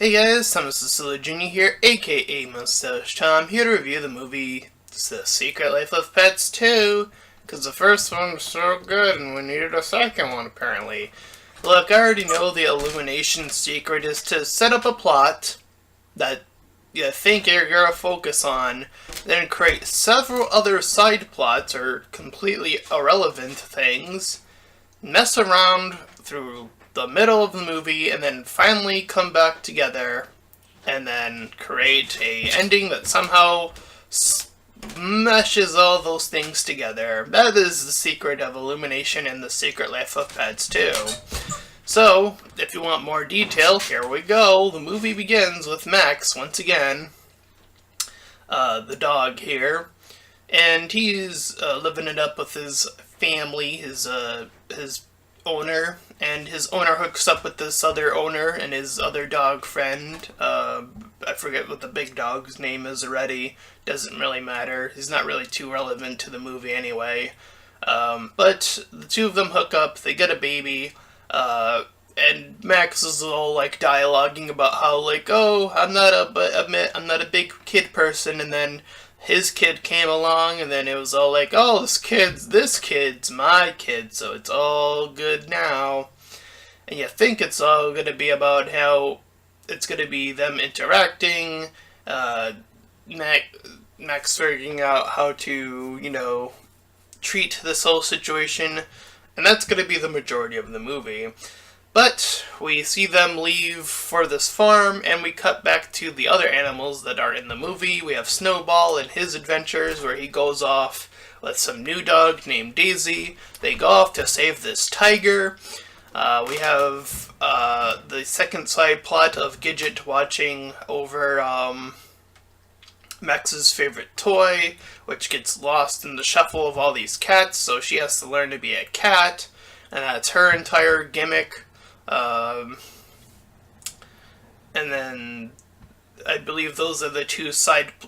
Hey guys, Thomas Cecilia Jr. here, aka Mustached Tom, here to review the movie The Secret Life of Pets 2, because the first one was so good and we needed a second one apparently. Look, I already know the Illumination secret is to set up a plot that you think you're gonna focus on, then create several other side plots or completely irrelevant things, mess around through the middle of the movie, and then finally come back together and then create a ending that somehow meshes all those things together. That is the secret of Illumination and the Secret Life of Pets 2. So, if you want more detail, here we go. The movie begins with Max, once again, the dog here, and he's living it up with his family, his owner, and his owner hooks up with this other owner and his other dog friend. I forget what the big dog's name is already. Doesn't really matter. He's not really too relevant to the movie anyway. But the two of them hook up, they get a baby, and Max is all like dialoguing about how like, oh, I'm not a big kid person, and then his kid came along, and then it was all like, oh, this kid's my kid, so it's all good now. And you think it's all gonna be about how it's gonna be them interacting, Max figuring out how to, treat this whole situation, and that's gonna be the majority of the movie. But we see them leave for this farm, and we cut back to the other animals that are in the movie. We have Snowball and his adventures, where he goes off with some new dog named Daisy. They go off to save this tiger. We have the second side plot of Gidget watching over Max's favorite toy, which gets lost in the shuffle of all these cats, so she has to learn to be a cat, and that's her entire gimmick. And then I believe those are the two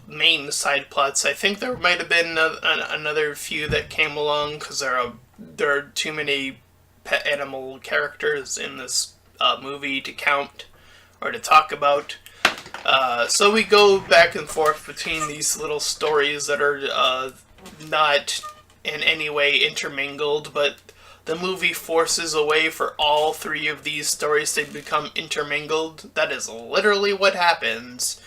main side plots. I think there might have been another few that came along because there are too many pet animal characters in this movie to count or to talk about. So we go back and forth between these little stories that are not in any way intermingled, but the movie forces a way for all three of these stories to become intermingled. That is literally what happens.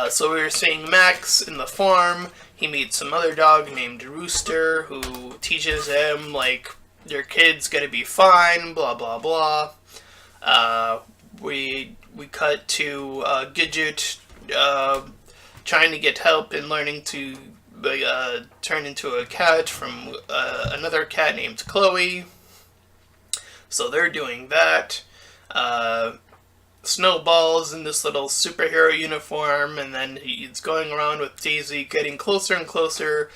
So we're seeing Max in the farm. He meets some other dog named Rooster who teaches him, like, your kid's gonna be fine, blah, blah, blah. We cut to Gidget trying to get help in learning to turn into a cat from another cat named Chloe. So they're doing that. Snowball's in this little superhero uniform, and then he's going around with Daisy, getting closer and closer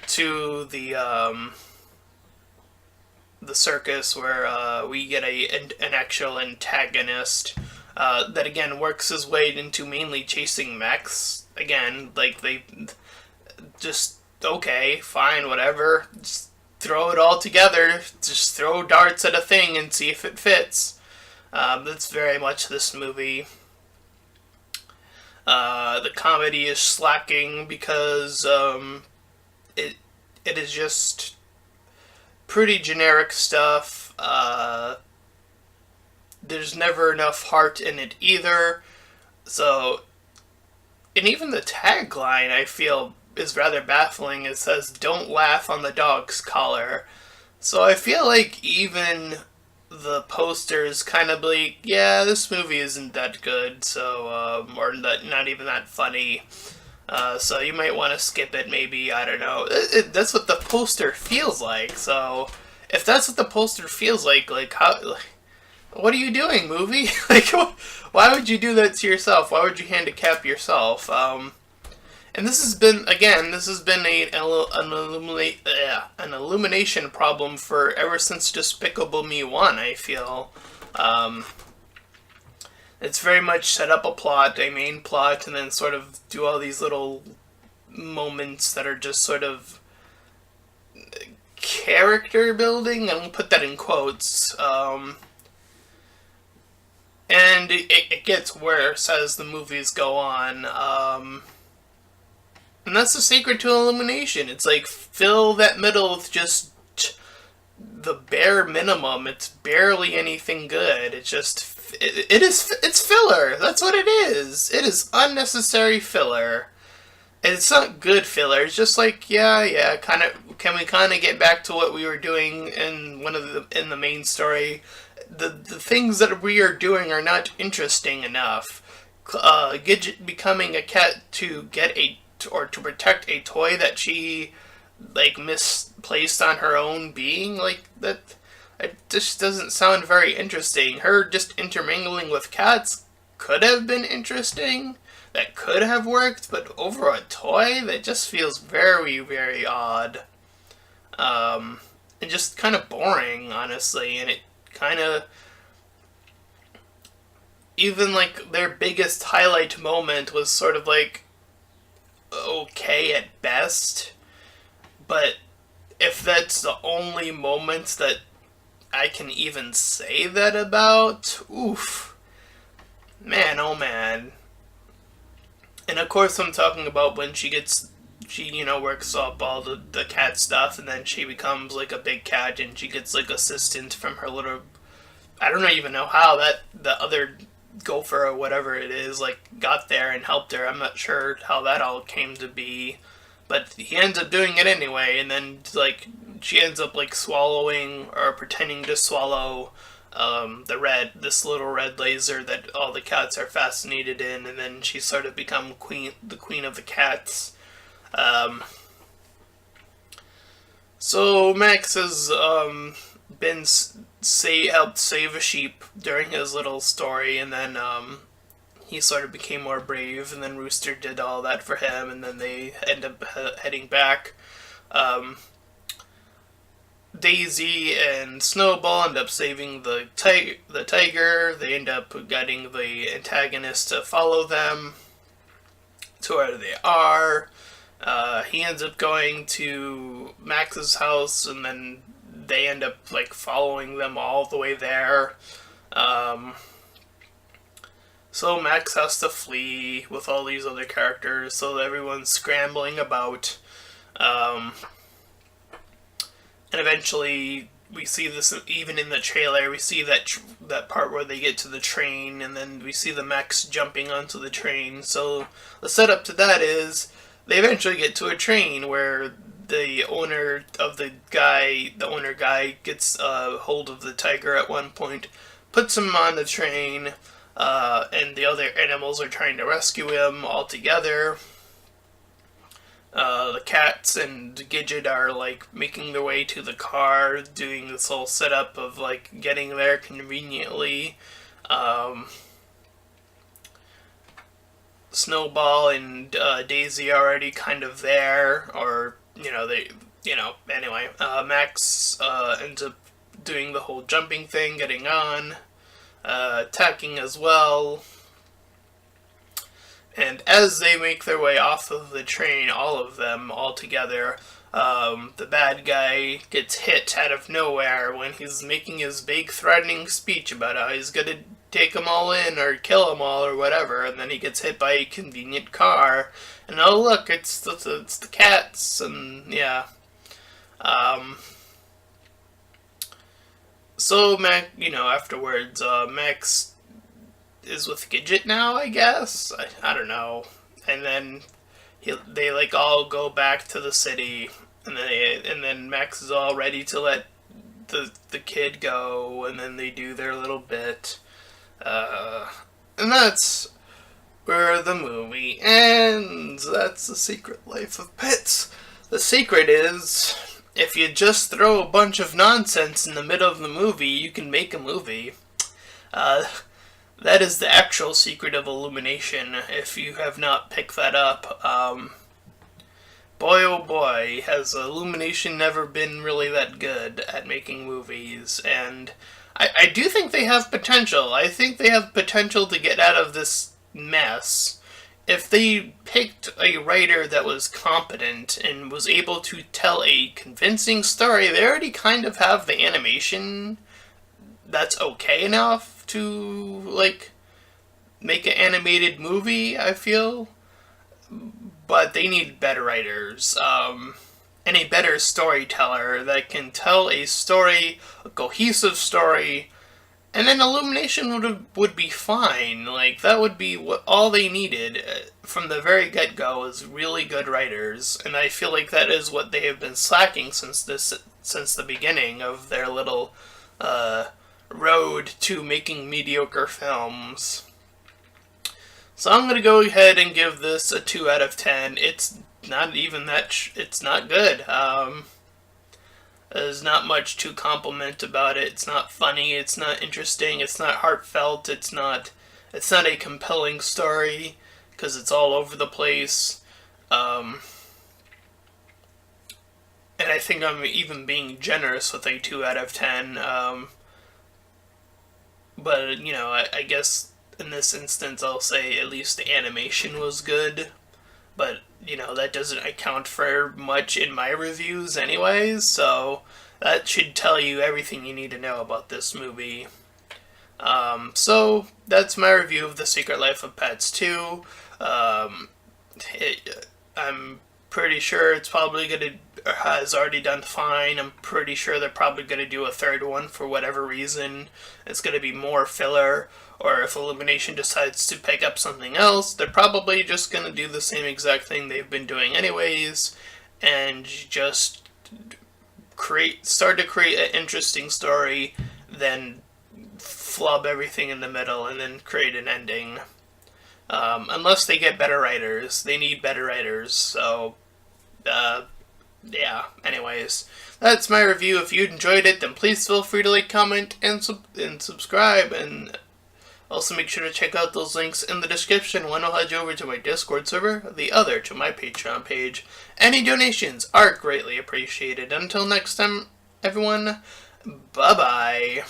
to the circus, where we get an actual antagonist that again works his way into mainly chasing Max. Again, like they just, okay, fine, whatever, just throw it all together, just throw darts at a thing and see if it fits. That's very much this movie. The comedy is slacking because it is just pretty generic stuff. There's never enough heart in it either. So, and even the tagline, I feel, is rather baffling. It says, "Don't laugh on the dog's collar." So I feel like even the posters kind of like, yeah, this movie isn't that good, so, or not even that funny. So you might want to skip it, maybe, I don't know. That's what the poster feels like, so if that's what the poster feels like how, what are you doing, movie? Like, why would you do that to yourself? Why would you handicap yourself? And this has been an Illumination problem for ever since Despicable Me 1, I feel. It's very much set up a main plot, and then sort of do all these little moments that are just sort of character building. I'm gonna put that in quotes. And it gets worse as the movies go on. And that's the secret to Illumination. It's like fill that middle with just the bare minimum. It's barely anything good. It's filler. That's what it is. It is unnecessary filler. And it's not good filler. It's just like, yeah, kind of. Can we kind of get back to what we were doing in the main story? The things that we are doing are not interesting enough. Gidget becoming a cat to get or to protect a toy that she like misplaced on her own being, like that. It just doesn't sound very interesting. Her just intermingling with cats could have been interesting. That could have worked, but over a toy, that just feels very, very odd. And just kind of boring, honestly. And it kind of, even like their biggest highlight moment was sort of like okay at best. But if that's the only moment that I can even say that about, oof. Man, oh man. And of course I'm talking about when she works up all the cat stuff, and then she becomes like a big cat, and she gets like assistance from her little, I don't even know how that, the other gopher or whatever it is, like got there and helped her. I'm not sure how that all came to be. But he ends up doing it anyway, and then like she ends up like swallowing or pretending to swallow this little red laser that all the cats are fascinated in, and then she sort of become the queen of the cats. So Max has helped save a sheep during his little story, and then he sort of became more brave, and then Rooster did all that for him, and then they end up heading back. Daisy and Snowball end up saving the tiger. They end up getting the antagonist to follow them to where they are. He ends up going to Max's house, and then they end up like following them all the way there. So Max has to flee with all these other characters, so everyone's scrambling about. And eventually, we see this even in the trailer. We see that part where they get to the train, and then we see the Max jumping onto the train. So the setup to that is they eventually get to a train where the owner guy gets hold of the tiger at one point, puts him on the train, and the other animals are trying to rescue him all together. The cats and Gidget are like making their way to the car, doing this whole setup of like getting there conveniently. Snowball and Daisy are already kind of there, or anyway. Max ends up doing the whole jumping thing, getting on, attacking as well. And as they make their way off of the train, all of them, all together, the bad guy gets hit out of nowhere when he's making his big threatening speech about how he's gonna take them all in or kill them all or whatever, and then he gets hit by a convenient car. And oh look, it's the cats, and yeah. So afterwards, Max is with Gidget now, I guess. I don't know. And then they like all go back to the city, and then Max is all ready to let the kid go, and then they do their little bit, and that's where the movie ends. That's The Secret Life of Pets. The secret is, if you just throw a bunch of nonsense in the middle of the movie, you can make a movie. That is the actual secret of Illumination, if you have not picked that up. Boy oh boy, has Illumination never been really that good at making movies, and I do think they have potential. I think they have potential to get out of this mess. If they picked a writer that was competent and was able to tell a convincing story, they already kind of have the animation that's okay enough to, like, make an animated movie, I feel. But they need better writers, and a better storyteller that can tell a story, a cohesive story, and then Illumination would be fine. Like, that would be what all they needed from the very get-go is really good writers, and I feel like that is what they have been slacking since the beginning of their little road to making mediocre films. So I'm gonna go ahead and give this a 2 out of 10. It's not even that. It's not good. There's not much to compliment about it. It's not funny. It's not interesting. It's not heartfelt. It's not. It's not a compelling story because it's all over the place. And I think I'm even being generous with a 2 out of 10. But you know, I guess in this instance, I'll say at least the animation was good. But, you know, that doesn't account for much in my reviews anyways, so that should tell you everything you need to know about this movie. So, that's my review of The Secret Life of Pets 2. I'm pretty sure it's probably has already done fine. I'm pretty sure they're probably gonna do a third one for whatever reason. It's gonna be more filler, or if Illumination decides to pick up something else, they're probably just gonna do the same exact thing they've been doing anyways, and just start to create an interesting story, then flub everything in the middle, and then create an ending. Unless they get better writers. They need better writers, so yeah, anyways, that's my review. If you enjoyed it, then please feel free to like, comment, and subscribe, and also make sure to check out those links in the description. One will head you over to my Discord server, the other to my Patreon page. Any donations are greatly appreciated. Until next time, everyone, bye-bye.